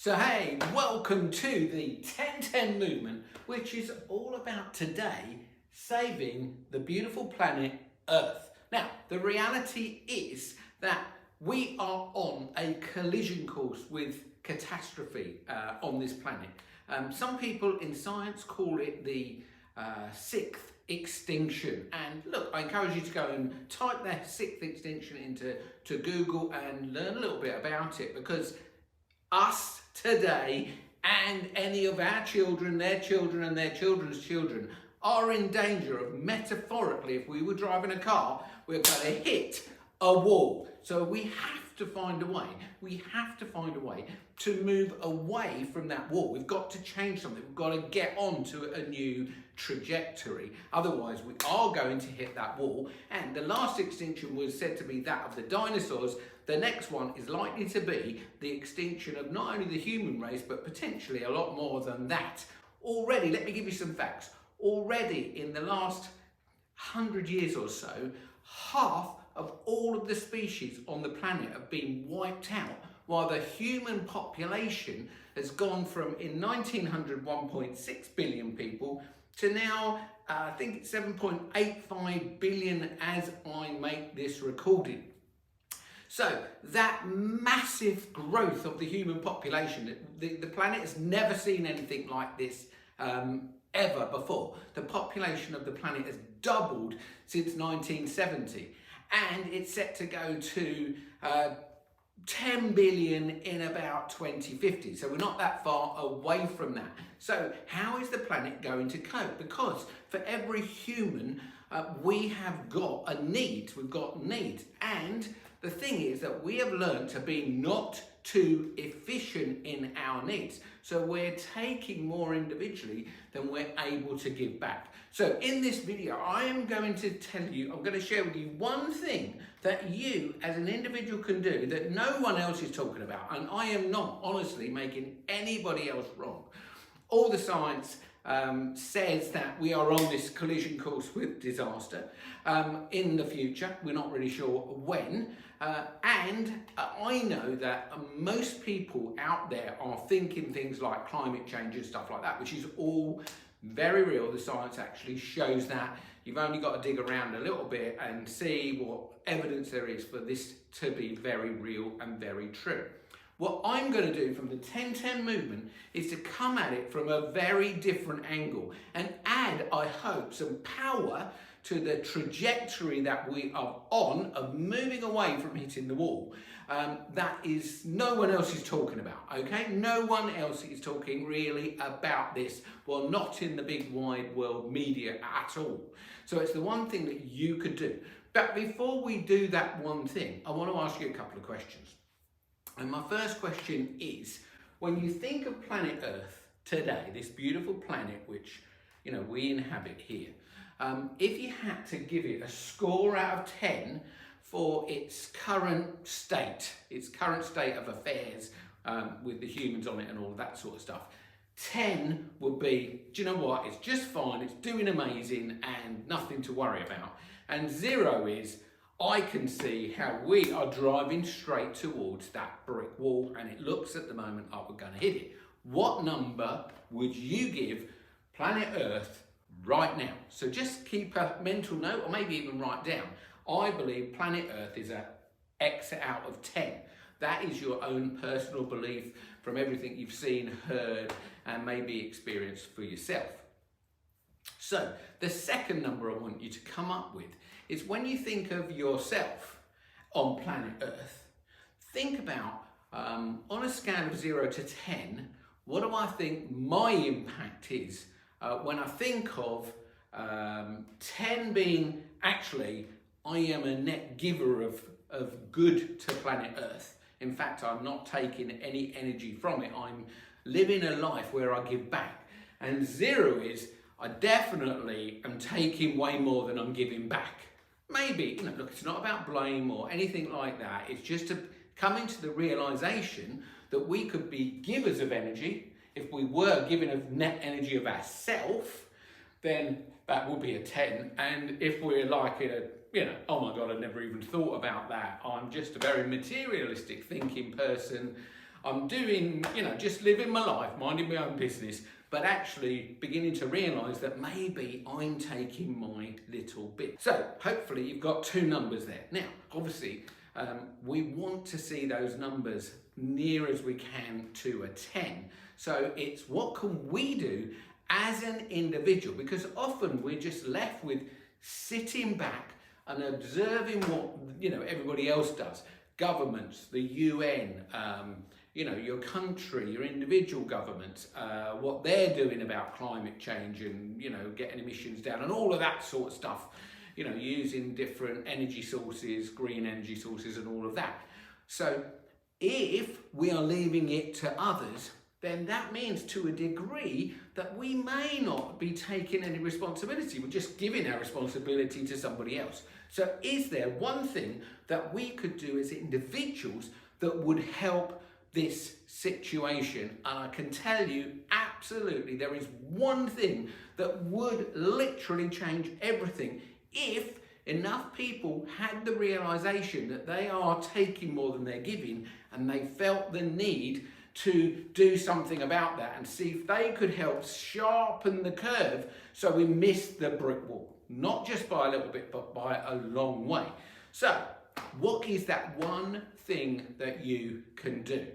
So hey, welcome to the 10-10 movement, which is all about today saving the beautiful planet Earth. Now, the reality is that we are on a collision course with catastrophe on this planet. Some people in science call it the sixth extinction. And look, I encourage you to go and type that sixth extinction into Google and learn a little bit about it, because us today and any of our children, their children and their children's children are in danger of, metaphorically, if we were driving a car, we're going to hit a wall. So we have to find a way. We have to find a way to move away from that wall. We've got to change something. We've got to get on to a new trajectory. Otherwise, we are going to hit that wall. And the last extinction was said to be that of the dinosaurs. The next one is likely to be the extinction of not only the human race, but potentially a lot more than that. Already, let me give you some facts. Already in the last 100 years or so, half of all of the species on the planet have been wiped out, while the human population has gone from, in 1900, 1.6 billion people to now, I think it's 7.85 billion as I make this recording. So that massive growth of the human population, the planet has never seen anything like this ever before. The population of the planet has doubled since 1970, and it's set to go to 10 billion in about 2050. So we're not that far away from that. So how is the planet going to cope? Because for every human, we have got a need. We've got needs. And the thing is that we have learned to be not too efficient in our needs. So we're taking more individually than we're able to give back. So in this video, I am going to tell you, I'm going to share with you one thing that you as an individual can do that no one else is talking about. And I am not honestly making anybody else wrong. All the science says that we are on this collision course with disaster in the future. We're not really sure when. And I know that most people out there are thinking things like climate change and stuff like that, which is all very real. The science actually shows that. You've only got to dig around a little bit and see what evidence there is for this to be very real and very true. What I'm going to do from the 10-10 movement is to come at it from a very different angle and add, I hope, some power to the trajectory that we are on of moving away from hitting the wall. That is no one else is talking about, okay? No one else is talking really about this. Well, not in the big wide world media at all. So it's the one thing that you could do. But before we do that one thing, I want to ask you a couple of questions. And my first question is, when you think of planet Earth today, this beautiful planet which, we inhabit here, if you had to give it a score out of 10 for its current state of affairs with the humans on it and all of that sort of stuff, 10 would be, do you know what, it's just fine, it's doing amazing and nothing to worry about. And 0 is, I can see how we are driving straight towards that brick wall and it looks at the moment like we're going to hit it. What number would you give planet Earth right now? So just keep a mental note, or maybe even write down. I believe planet Earth is a X out of 10. That is your own personal belief from everything you've seen, heard, and maybe experienced for yourself. So the second number I want you to come up with is, when you think of yourself on planet Earth, think about, on a scale of 0 to 10, what do I think my impact is when I think of 10 being, actually, I am a net giver of good to planet Earth. In fact, I'm not taking any energy from it. I'm living a life where I give back. And 0 is, I definitely am taking way more than I'm giving back. Maybe, look, it's not about blame or anything like that. It's just to come into the realization that we could be givers of energy. If we were giving of net energy of ourselves, then that would be a 10. And if we're like oh my God, I never even thought about that. I'm just a very materialistic thinking person. I'm doing, just living my life, minding my own business, but actually beginning to realise that maybe I'm taking my little bit. So hopefully you've got two numbers there. Now, obviously, we want to see those numbers near as we can to a 10. So it's what can we do as an individual, because often we're just left with sitting back and observing what everybody else does. Governments, the UN, your country, your individual governments, what they're doing about climate change and getting emissions down and all of that sort of stuff, using different energy sources, green energy sources and all of that. So if we are leaving it to others, then that means to a degree that we may not be taking any responsibility. We're just giving our responsibility to somebody else. So is there one thing that we could do as individuals that would help this situation? And I can tell you absolutely there is one thing that would literally change everything if enough people had the realization that they are taking more than they're giving, and they felt the need to do something about that and see if they could help sharpen the curve so we miss the brick wall, not just by a little bit but by a long way. So what is that one thing that you can do?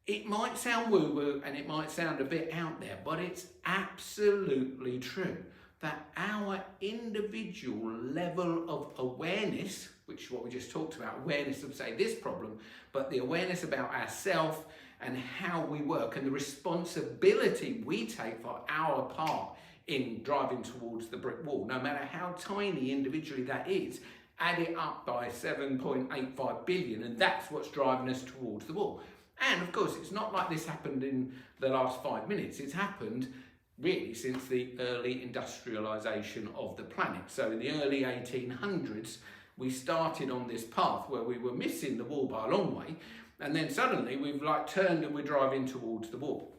It might sound woo-woo and it might sound a bit out there, but it's absolutely true that our individual level of awareness, which is what we just talked about, awareness of, say, this problem, but the awareness about ourselves and how we work and the responsibility we take for our part in driving towards the brick wall, no matter how tiny individually that is, add it up by 7.85 billion, and that's what's driving us towards the wall. And of course, it's not like this happened in the last 5 minutes. It's happened really since the early industrialization of the planet. So in the early 1800s, we started on this path where we were missing the wall by a long way, and then suddenly we've turned and we're driving towards the wall.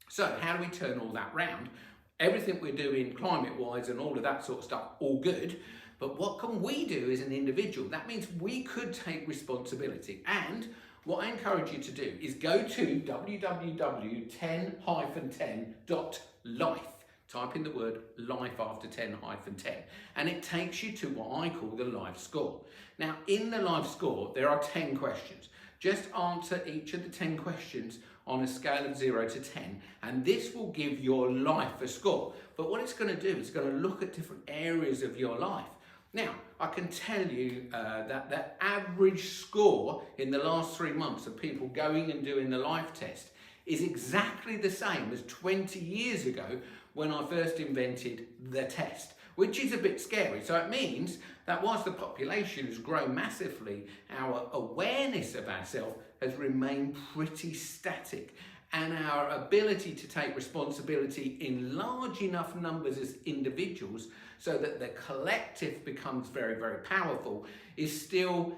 So how do we turn all that round? Everything we're doing climate-wise and all of that sort of stuff, all good, but what can we do as an individual? That means we could take responsibility. And what I encourage you to do is go to www.10-10.life. Type in the word life after 10-10, and it takes you to what I call the life score. Now, in the life score, there are 10 questions. Just answer each of the 10 questions on a scale of 0 to 10, and this will give your life a score. But what it's going to do, it's going to look at different areas of your life. Now, I can tell you that the average score in the last 3 months of people going and doing the life test is exactly the same as 20 years ago when I first invented the test, which is a bit scary. So it means that whilst the population has grown massively, our awareness of ourselves has remained pretty static, and our ability to take responsibility in large enough numbers as individuals so that the collective becomes very, very powerful is still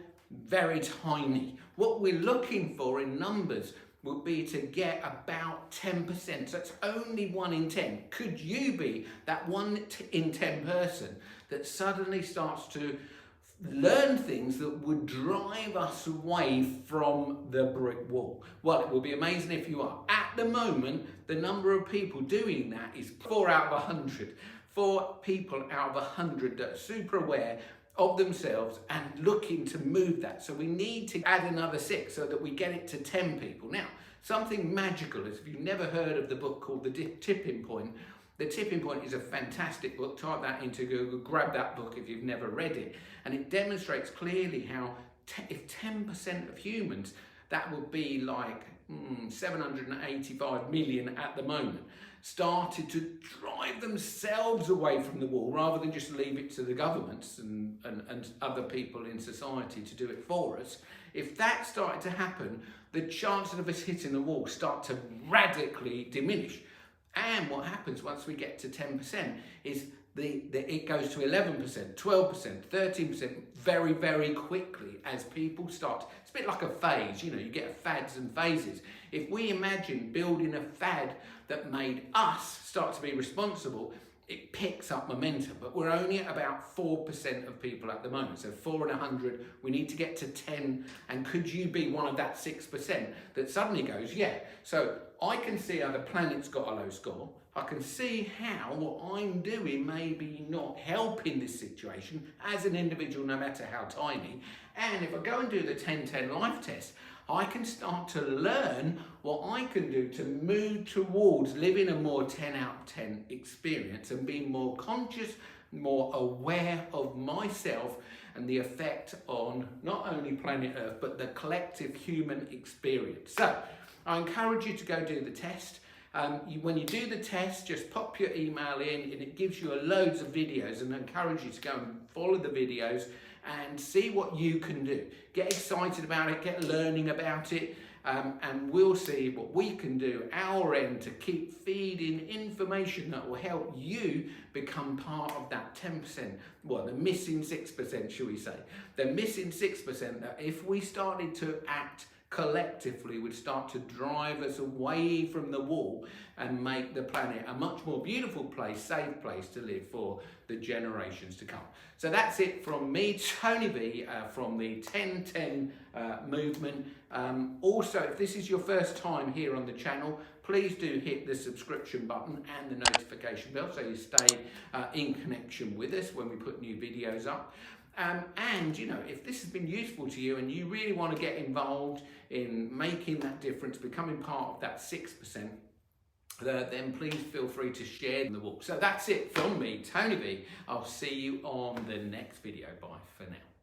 very tiny. What we're looking for in numbers would be to get about 10%. So it's only 1 in 10. Could you be that 1 in 10 person that suddenly starts to learn things that would drive us away from the brick wall? Well, it will be amazing if you are. At the moment, the number of people doing that is 4 out of 100. 4 people out of 100 that are super aware of themselves and looking to move that. So we need to add another 6 so that we get it to 10 people. Now, something magical is, if you've never heard of the book called The Tipping Point, The Tipping Point is a fantastic book. Type that into Google, grab that book if you've never read it. And it demonstrates clearly how if 10% of humans, that would be like 785 million at the moment, started to drive themselves away from the wall rather than just leave it to the governments and other people in society to do it for us. If that started to happen, the chances of us hitting the wall start to radically diminish. And what happens once we get to 10% is it goes to 11%, 12%, 13% very, very quickly as people start. It's a bit like a phase, you get fads and phases. If we imagine building a fad that made us start to be responsible, it picks up momentum, but we're only at about 4% of people at the moment. So 4 in 100, we need to get to 10. And could you be one of that 6% that suddenly goes, yeah. So I can see how the planet's got a low score. I can see how what I'm doing may be not helping this situation as an individual, no matter how tiny. And if I go and do the 10-10 life test, I can start to learn what I can do to move towards living a more 10 out of 10 experience and being more conscious, more aware of myself and the effect on not only planet Earth, but the collective human experience. So I encourage you to go do the test. When you do the test, just pop your email in and it gives you loads of videos, and I encourage you to go and follow the videos and see what you can do. Get excited about it, get learning about it, and we'll see what we can do our end to keep feeding information that will help you become part of that 10%, well, the missing 6%, shall we say. The missing 6% that if we started to act collectively would start to drive us away from the wall and make the planet a much more beautiful place, safe place to live for the generations to come. So that's it from me, Tony B, from the 10-10 movement. Also, if this is your first time here on the channel, please do hit the subscription button and the notification bell so you stay in connection with us when we put new videos up. And, you know, if this has been useful to you and you really want to get involved in making that difference, becoming part of that 6%, then please feel free to share the walk. So that's it from me, Tony B. I'll see you on the next video. Bye for now.